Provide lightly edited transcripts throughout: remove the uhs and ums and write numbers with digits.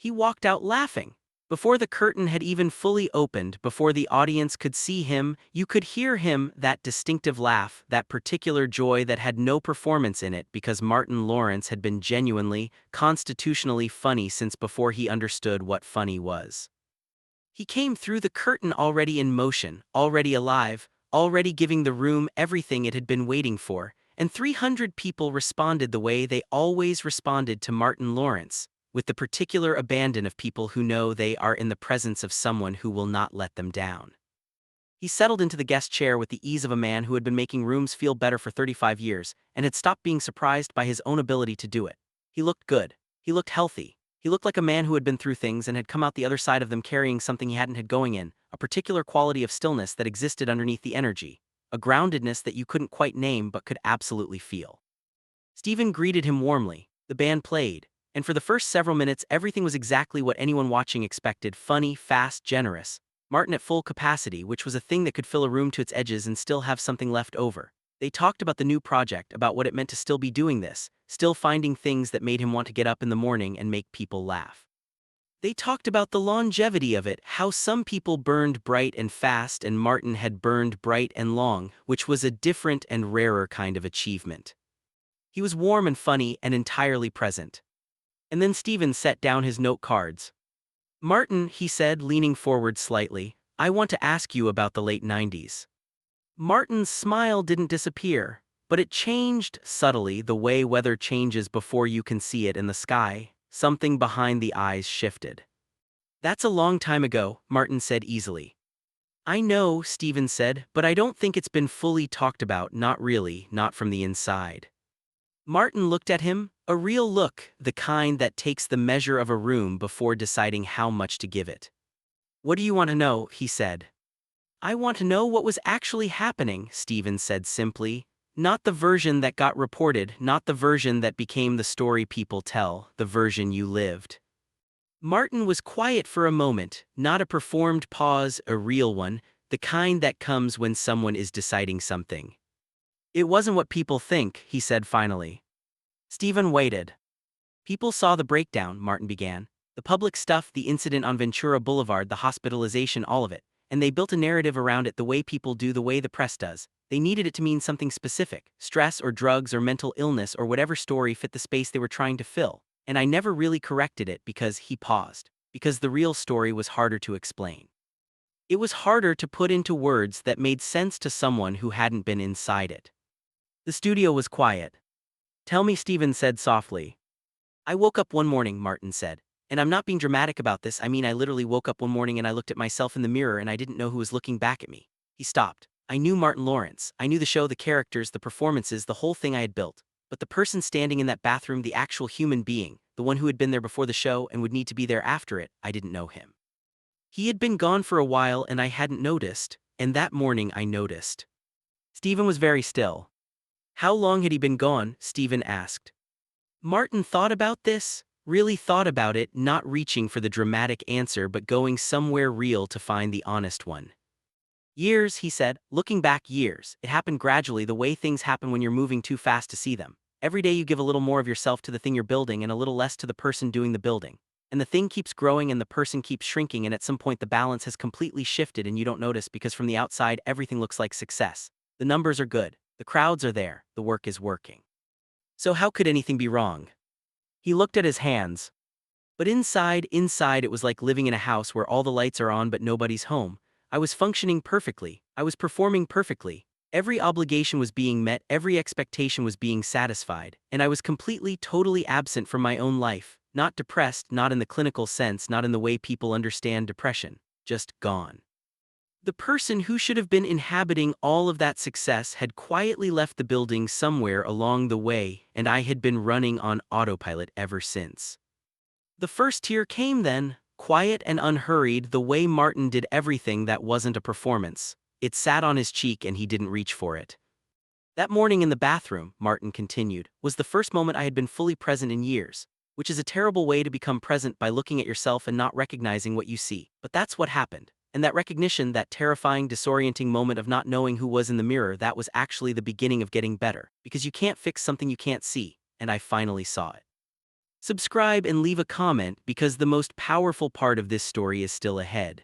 He walked out laughing. Before the curtain had even fully opened, before the audience could see him, you could hear him, that distinctive laugh, that particular joy that had no performance in it because Martin Lawrence had been genuinely, constitutionally funny since before he understood what funny was. He came through the curtain already in motion, already alive, already giving the room everything it had been waiting for, and 300 people responded the way they always responded to Martin Lawrence, with the particular abandon of people who know they are in the presence of someone who will not let them down. He settled into the guest chair with the ease of a man who had been making rooms feel better for 35 years and had stopped being surprised by his own ability to do it. He looked good. He looked healthy. He looked like a man who had been through things and had come out the other side of them carrying something he hadn't had going in, a particular quality of stillness that existed underneath the energy, a groundedness that you couldn't quite name but could absolutely feel. Stephen greeted him warmly. The band played, and for the first several minutes everything was exactly what anyone watching expected: funny, fast, generous. Martin at full capacity, which was a thing that could fill a room to its edges and still have something left over. They talked about the new project, about what it meant to still be doing this, still finding things that made him want to get up in the morning and make people laugh. They talked about the longevity of it, how some people burned bright and fast and Martin had burned bright and long, which was a different and rarer kind of achievement. He was warm and funny and entirely present. And then Stephen set down his note cards. "Martin," he said, leaning forward slightly, "I want to ask you about the late 90s. Martin's smile didn't disappear, but it changed subtly, the way weather changes before you can see it in the sky. Something behind the eyes shifted. "That's a long time ago," Martin said easily. "I know," Stephen said, "but I don't think it's been fully talked about, not really, not from the inside." Martin looked at him, a real look, the kind that takes the measure of a room before deciding how much to give it. "What do you want to know?" he said. "I want to know what was actually happening," Stephen said simply. "Not the version that got reported, not the version that became the story people tell, the version you lived." Martin was quiet for a moment, not a performed pause, a real one, the kind that comes when someone is deciding something. "It wasn't what people think," he said finally. Stephen waited. "People saw the breakdown," Martin began. "The public stuff, the incident on Ventura Boulevard, the hospitalization, all of it. And they built a narrative around it the way people do, the way the press does. They needed it to mean something specific, stress or drugs or mental illness or whatever story fit the space they were trying to fill. And I never really corrected it because," he paused, "because the real story was harder to explain. It was harder to put into words that made sense to someone who hadn't been inside it." The studio was quiet. "Tell me," Stephen said softly. "I woke up one morning," Martin said. "And I'm not being dramatic about this, I mean I literally woke up one morning and I looked at myself in the mirror and I didn't know who was looking back at me." He stopped. "I knew Martin Lawrence. I knew the show, the characters, the performances, the whole thing I had built. But the person standing in that bathroom, the actual human being, the one who had been there before the show and would need to be there after it, I didn't know him. He had been gone for a while and I hadn't noticed, and that morning I noticed." Stephen was very still. "How long had he been gone?" Stephen asked. Martin thought about this, really thought about it, not reaching for the dramatic answer but going somewhere real to find the honest one. "Years," he said, "looking back, years. It happened gradually, the way things happen when you're moving too fast to see them. Every day you give a little more of yourself to the thing you're building and a little less to the person doing the building. And the thing keeps growing and the person keeps shrinking, and at some point the balance has completely shifted and you don't notice because from the outside everything looks like success. The numbers are good, the crowds are there, the work is working. So how could anything be wrong?" He looked at his hands. "But inside it was like living in a house where all the lights are on but nobody's home. I was functioning perfectly, I was performing perfectly. Every obligation was being met, every expectation was being satisfied, and I was completely, totally absent from my own life, not depressed, not in the clinical sense, not in the way people understand depression, just gone. The person who should have been inhabiting all of that success had quietly left the building somewhere along the way, and I had been running on autopilot ever since." The first tear came then, quiet and unhurried, the way Martin did everything that wasn't a performance. It sat on his cheek and he didn't reach for it. "That morning in the bathroom," Martin continued, "was the first moment I had been fully present in years, which is a terrible way to become present, by looking at yourself and not recognizing what you see. But that's what happened. And that recognition, that terrifying, disorienting moment of not knowing who was in the mirror, that was actually the beginning of getting better, because you can't fix something you can't see, and I finally saw it." Subscribe and leave a comment because the most powerful part of this story is still ahead.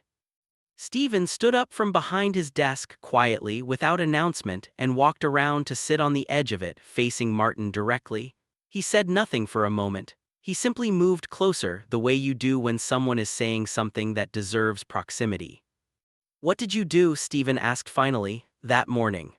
Stephen stood up from behind his desk quietly without announcement and walked around to sit on the edge of it, facing Martin directly. He said nothing for a moment. He simply moved closer, the way you do when someone is saying something that deserves proximity. "What did you do?" Stephen asked finally, "that morning?"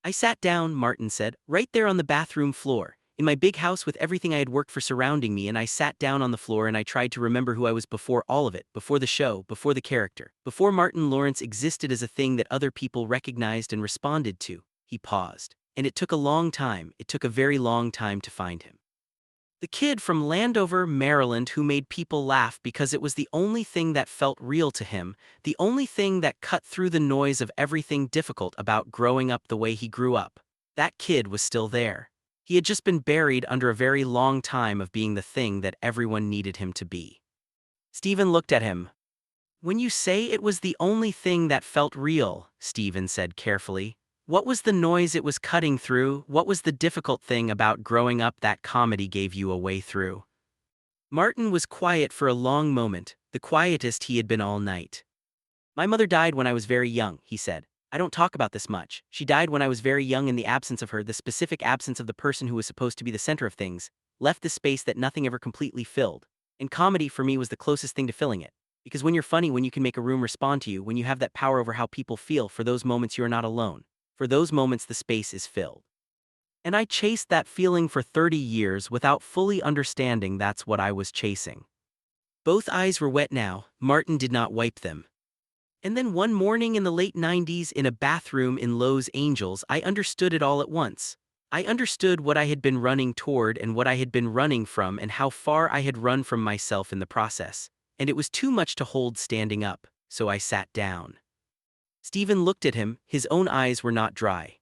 "I sat down," Martin said, "right there on the bathroom floor, in my big house with everything I had worked for surrounding me, and I sat down on the floor and I tried to remember who I was before all of it, before the show, before the character, before Martin Lawrence existed as a thing that other people recognized and responded to." He paused. "And it took a long time, it took a very long time to find him. The kid from Landover, Maryland who made people laugh because it was the only thing that felt real to him, the only thing that cut through the noise of everything difficult about growing up the way he grew up. That kid was still there. He had just been buried under a very long time of being the thing that everyone needed him to be." Stephen looked at him. "When you say it was the only thing that felt real," Stephen said carefully, "what was the noise it was cutting through? What was the difficult thing about growing up that comedy gave you a way through?" Martin was quiet for a long moment, the quietest he had been all night. "My mother died when I was very young," he said. "I don't talk about this much. She died when I was very young, in the absence of her, the specific absence of the person who was supposed to be the center of things, left the space that nothing ever completely filled. And comedy for me was the closest thing to filling it. Because when you're funny, when you can make a room respond to you, when you have that power over how people feel, for those moments you are not alone. For those moments the space is filled. And I chased that feeling for 30 years without fully understanding that's what I was chasing." Both eyes were wet now. Martin did not wipe them. "And then one morning in the late 90s, in a bathroom in Los Angeles, I understood it all at once. I understood what I had been running toward and what I had been running from and how far I had run from myself in the process. And it was too much to hold standing up, so I sat down." Stephen looked at him, his own eyes were not dry.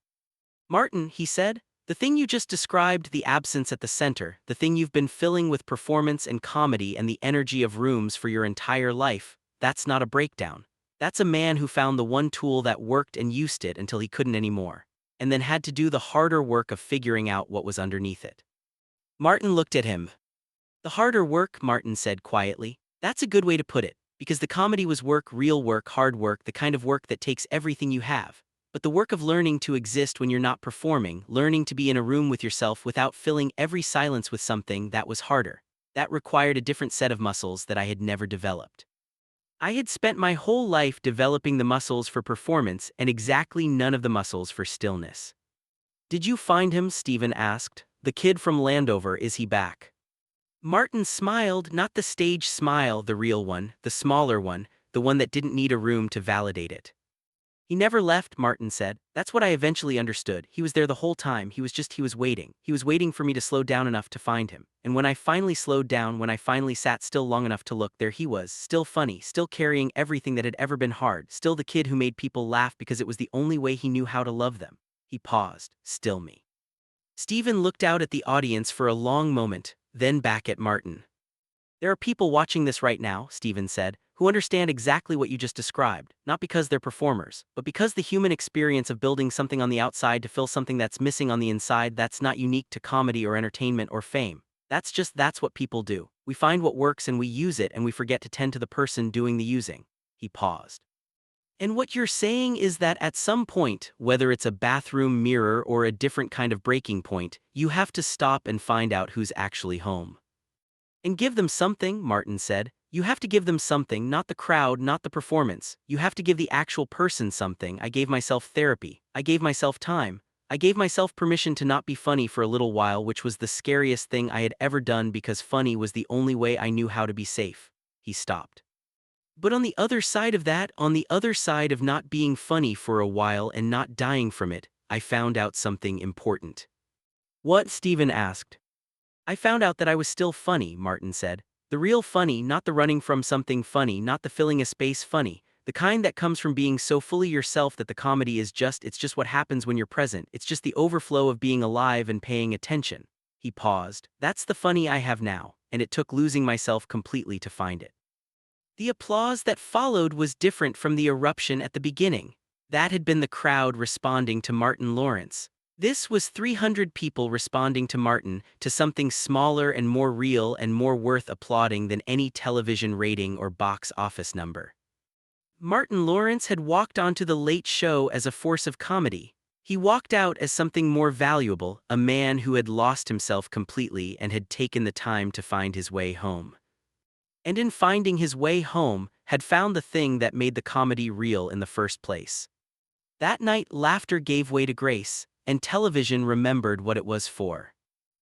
"Martin," he said, "the thing you just described, the absence at the center, the thing you've been filling with performance and comedy and the energy of rooms for your entire life, that's not a breakdown. That's a man who found the one tool that worked and used it until he couldn't anymore, and then had to do the harder work of figuring out what was underneath it." Martin looked at him. "The harder work," Martin said quietly, "that's a good way to put it, because the comedy was work, real work, hard work, the kind of work that takes everything you have. But the work of learning to exist when you're not performing, learning to be in a room with yourself without filling every silence with something, that was harder. That required a different set of muscles that I had never developed. I had spent my whole life developing the muscles for performance and exactly none of the muscles for stillness." "Did you find him?" Stephen asked. "The kid from Landover, is he back?" Martin smiled, not the stage smile, the real one, the smaller one, the one that didn't need a room to validate it. "He never left," Martin said. "That's what I eventually understood. He was there the whole time, he was waiting. He was waiting for me to slow down enough to find him. And when I finally slowed down, when I finally sat still long enough to look, there he was, still funny, still carrying everything that had ever been hard, still the kid who made people laugh because it was the only way he knew how to love them." He paused. "Still me." Stephen looked out at the audience for a long moment, then back at Martin. "There are people watching this right now," Stephen said, "who understand exactly what you just described, not because they're performers, but because the human experience of building something on the outside to fill something that's missing on the inside, that's not unique to comedy or entertainment or fame. That's what people do. We find what works and we use it, and we forget to tend to the person doing the using." He paused. "And what you're saying is that at some point, whether it's a bathroom mirror or a different kind of breaking point, you have to stop and find out who's actually home. And give them something," Martin said. "You have to give them something, not the crowd, not the performance. You have to give the actual person something." "I gave myself therapy. I gave myself time. I gave myself permission to not be funny for a little while, which was the scariest thing I had ever done because funny was the only way I knew how to be safe." He stopped. "But on the other side of that, on the other side of not being funny for a while and not dying from it, I found out something important." "What?" Stephen asked. "I found out that I was still funny," Martin said. "The real funny, not the running from something funny, not the filling a space funny, the kind that comes from being so fully yourself that the comedy is it's just what happens when you're present, it's just the overflow of being alive and paying attention." He paused. "That's the funny I have now, and it took losing myself completely to find it." The applause that followed was different from the eruption at the beginning. That had been the crowd responding to Martin Lawrence. This was 300 people responding to Martin, to something smaller and more real and more worth applauding than any television rating or box office number. Martin Lawrence had walked onto The Late Show as a force of comedy. He walked out as something more valuable, a man who had lost himself completely and had taken the time to find his way home. And in finding his way home, had found the thing that made the comedy real in the first place. That night, laughter gave way to grace, and television remembered what it was for.